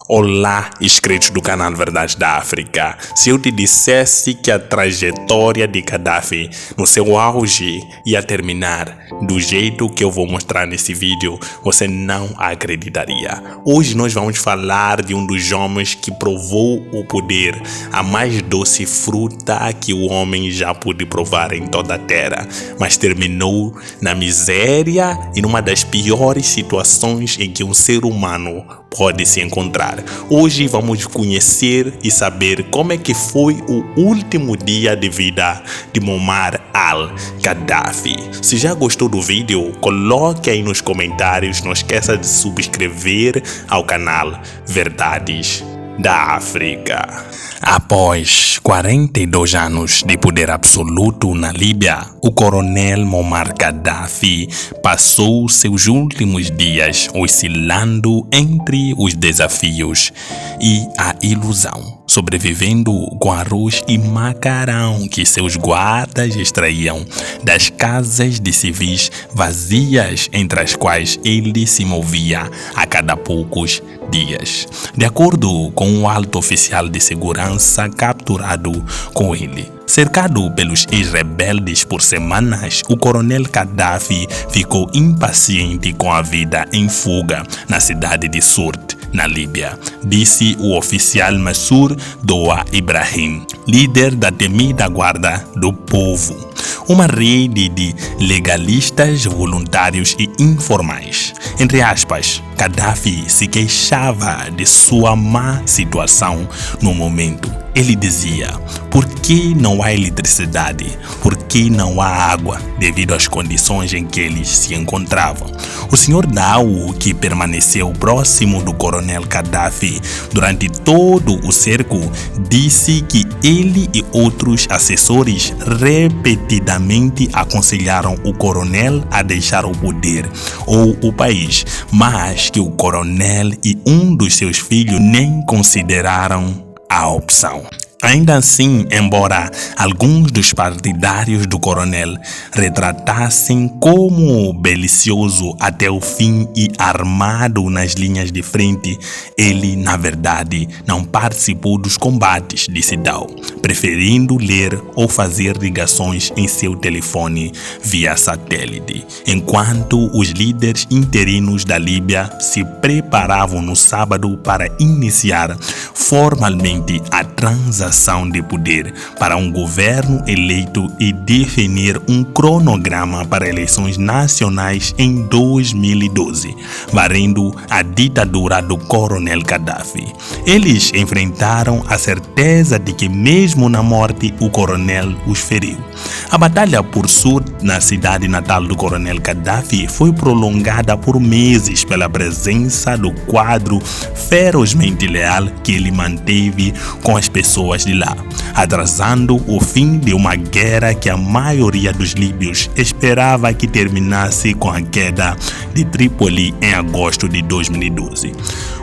Olá, inscritos do canal Verdades da África. Se eu te dissesse que a trajetória de Gaddafi no seu auge ia terminar do jeito que eu vou mostrar nesse vídeo, você não acreditaria. Hoje nós vamos falar de um dos homens que provou o poder, a mais doce fruta que o homem já pôde provar em toda a terra, mas terminou na miséria e numa das piores situações em que um ser humano pode se encontrar. Hoje vamos conhecer e saber como é que foi o último dia de vida de Muammar al-Gaddafi. Se já gostou do vídeo, coloque aí nos comentários. Não esqueça de subscrever ao canal Verdades da África. Após 42 anos de poder absoluto na Líbia, o coronel Muammar Gaddafi passou seus últimos dias oscilando entre os desafios e a ilusão, sobrevivendo com arroz e macarrão que seus guardas extraíam das casas de civis vazias entre as quais ele se movia a cada poucos dias. De acordo com um alto oficial de segurança capturado com ele, cercado pelos ex-rebeldes por semanas, o coronel Gaddafi ficou impaciente com a vida em fuga na cidade de Sirte, na Líbia, disse o oficial Mansour Doa Ibrahim, líder da temida Guarda do Povo, uma rede de legalistas voluntários e informais. Entre aspas, Gaddafi se queixava de sua má situação no momento. Ele dizia: por que não há eletricidade? Por que não há água? Devido às condições em que eles se encontravam. O Sr. Dao, que permaneceu próximo do coronel Gaddafi durante todo o cerco, disse que ele e outros assessores repetidamente aconselharam o coronel a deixar o poder ou o país, mas que o coronel e um dos seus filhos nem consideraram a opção. Ainda assim, embora alguns dos partidários do coronel retratassem como belicioso até o fim e armado nas linhas de frente, ele, na verdade, não participou dos combates, disse Dao, preferindo ler ou fazer ligações em seu telefone via satélite, enquanto os líderes interinos da Líbia se preparavam no sábado para iniciar formalmente a transação de poder para um governo eleito e definir um cronograma para eleições nacionais em 2012, varrendo a ditadura do coronel Gaddafi. Eles enfrentaram a certeza de que mesmo na morte o coronel os feriu. A batalha por Sirte, na cidade natal do coronel Gaddafi, foi prolongada por meses pela presença do quadro ferozmente leal que ele manteve com as pessoas de lá, atrasando o fim de uma guerra que a maioria dos líbios esperava que terminasse com a queda de Trípoli em agosto de 2012.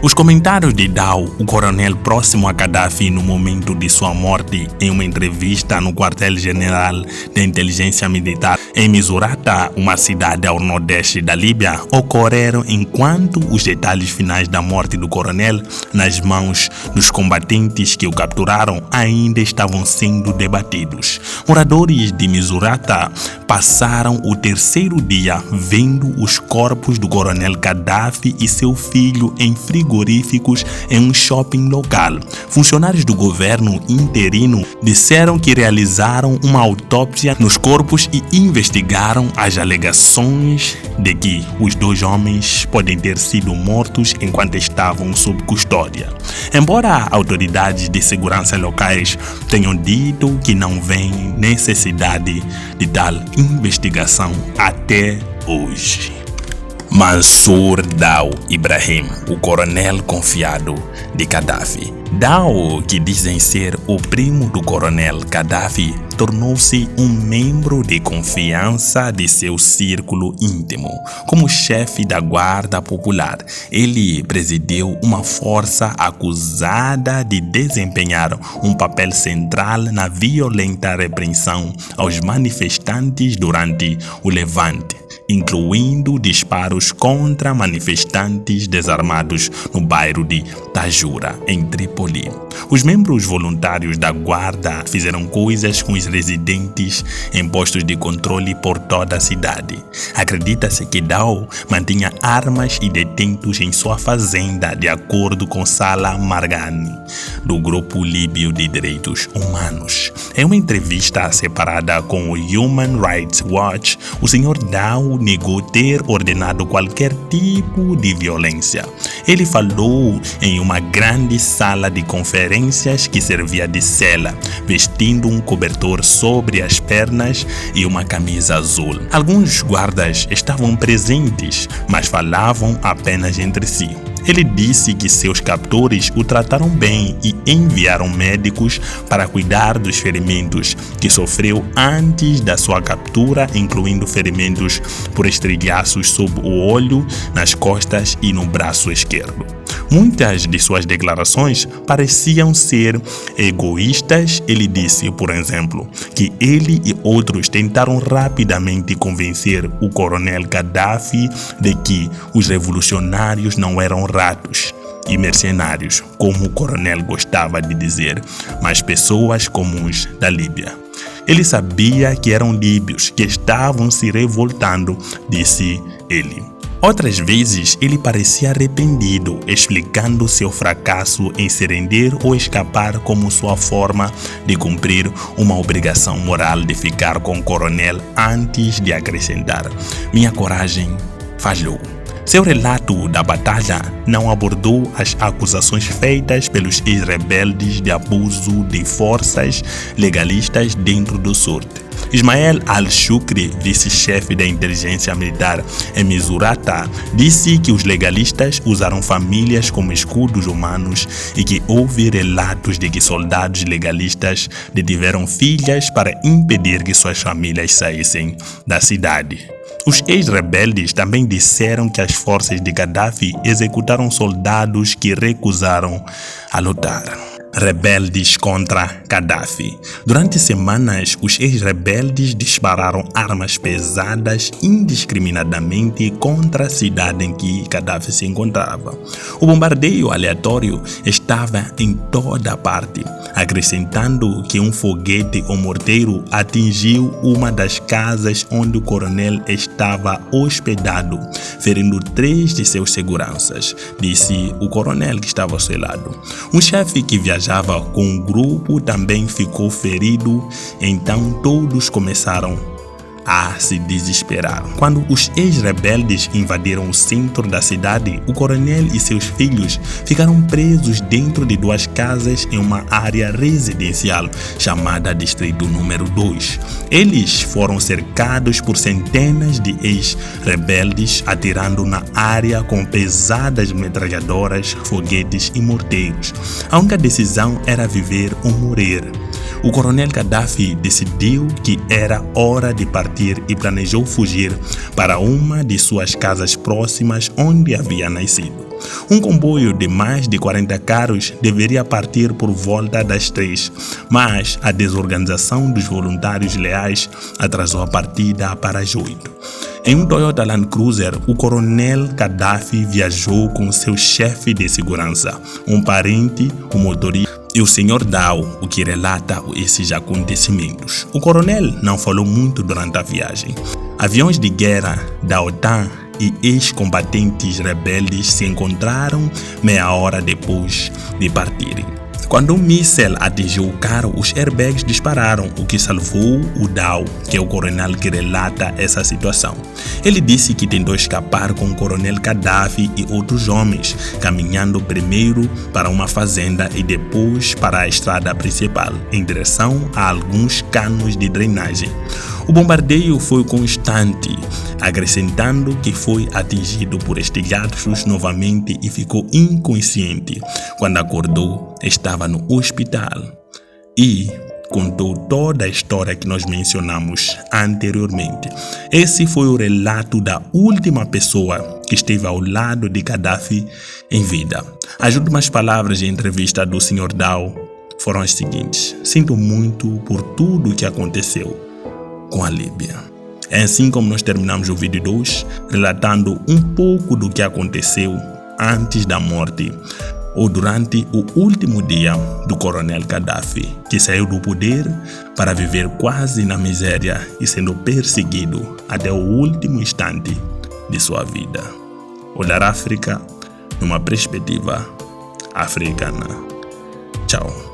Os comentários de Dao, o coronel próximo a Gaddafi no momento de sua morte, em uma entrevista no quartel-general de inteligência militar em Misurata, uma cidade ao nordeste da Líbia, ocorreram enquanto os detalhes finais da morte do coronel nas mãos dos combatentes que o capturaram ainda estavam sendo debatidos. Moradores de Misurata passaram o terceiro dia vendo os corpos do coronel Gaddafi e seu filho em frigoríficos em um shopping local. Funcionários do governo interino disseram que realizaram uma autópsia nos corpos e investigaram as alegações de que os dois homens podem ter sido mortos enquanto estavam sob custódia. Embora autoridades de segurança locais tenham dito que não vem necessidade de tal investigação até hoje. Mansour Doa Ibrahim, o coronel confiado de Gaddafi, Dao, que dizem ser o primo do coronel Gaddafi, tornou-se um membro de confiança de seu círculo íntimo. Como chefe da Guarda Popular, ele presidiu uma força acusada de desempenhar um papel central na violenta repressão aos manifestantes durante o Levante, incluindo disparos contra manifestantes desarmados no bairro de Tajura, em Trípoli. Os membros voluntários da guarda fizeram coisas com os residentes em postos de controle por toda a cidade. Acredita-se que Dao mantinha armas e detentos em sua fazenda, de acordo com Salah Margani, do Grupo Líbio de Direitos Humanos. Em uma entrevista separada com o Human Rights Watch, o Sr. Dao negou ter ordenado qualquer tipo de violência. Ele falou em uma grande sala de conferências que servia de cela, vestindo um cobertor sobre as pernas e uma camisa azul. Alguns guardas estavam presentes, mas falavam apenas entre si. Ele disse que seus captores o trataram bem e enviaram médicos para cuidar dos ferimentos que sofreu antes da sua captura, incluindo ferimentos por estilhaços sob o olho, nas costas e no braço esquerdo. Muitas de suas declarações pareciam ser egoístas. Ele disse, por exemplo, que ele e outros tentaram rapidamente convencer o coronel Gaddafi de que os revolucionários não eram ratos e mercenários, como o coronel gostava de dizer, mas pessoas comuns da Líbia. Ele sabia que eram líbios que estavam se revoltando, disse ele. Outras vezes, ele parecia arrependido, explicando seu fracasso em se render ou escapar como sua forma de cumprir uma obrigação moral de ficar com o coronel, antes de acrescentar: "Minha coragem falhou." Seu relato da batalha não abordou as acusações feitas pelos ex-rebeldes de abuso de forças legalistas dentro do Surte. Ismael al-Shukri, vice-chefe da inteligência militar em Misurata, disse que os legalistas usaram famílias como escudos humanos e que houve relatos de que soldados legalistas detiveram filhas para impedir que suas famílias saíssem da cidade. Os ex-rebeldes também disseram que as forças de Gaddafi executaram soldados que recusaram a lutar. Rebeldes contra Gaddafi. Durante semanas, os ex-rebeldes dispararam armas pesadas indiscriminadamente contra a cidade em que Gaddafi se encontrava. O bombardeio aleatório estava em toda parte, acrescentando que um foguete ou morteiro atingiu uma das casas onde o coronel estava hospedado, ferindo 3 de seus seguranças, disse o coronel que estava ao seu lado. Um chefe que viajava com um grupo também ficou ferido, então todos começaram a se desesperar. Quando os ex-rebeldes invadiram o centro da cidade, o coronel e seus filhos ficaram presos dentro de 2 casas em uma área residencial chamada Distrito Número 2. Eles foram cercados por centenas de ex-rebeldes, atirando na área com pesadas metralhadoras, foguetes e morteiros. A única decisão era viver ou morrer. O coronel Gaddafi decidiu que era hora de partir e planejou fugir para uma de suas casas próximas onde havia nascido. Um comboio de mais de 40 carros deveria partir por volta das 3, mas a desorganização dos voluntários leais atrasou a partida para as 8. Em um Toyota Land Cruiser, o coronel Gaddafi viajou com seu chefe de segurança, um parente, o motorista e o Sr. Dao, o que relata esses acontecimentos. O coronel não falou muito durante a viagem. Aviões de guerra da OTAN e ex-combatentes rebeldes se encontraram meia hora depois de partirem. Quando um míssil atingiu o carro, os airbags dispararam, o que salvou o Dao, que é o coronel que relata essa situação. Ele disse que tentou escapar com o coronel Gaddafi e outros homens, caminhando primeiro para uma fazenda e depois para a estrada principal, em direção a alguns canos de drenagem. O bombardeio foi constante, acrescentando que foi atingido por estilhaços novamente e ficou inconsciente. Quando acordou, estava estava no hospital e contou toda a história que nós mencionamos anteriormente. Esse foi o relato da última pessoa que esteve ao lado de Gaddafi em vida. As últimas palavras de entrevista do Sr. Dow foram as seguintes: sinto muito por tudo o que aconteceu com a Líbia. É assim como nós terminamos o vídeo 2, relatando um pouco do que aconteceu antes da morte ou durante o último dia do coronel Gaddafi, que saiu do poder para viver quase na miséria e sendo perseguido até o último instante de sua vida. Olhar a África numa perspectiva africana. Tchau.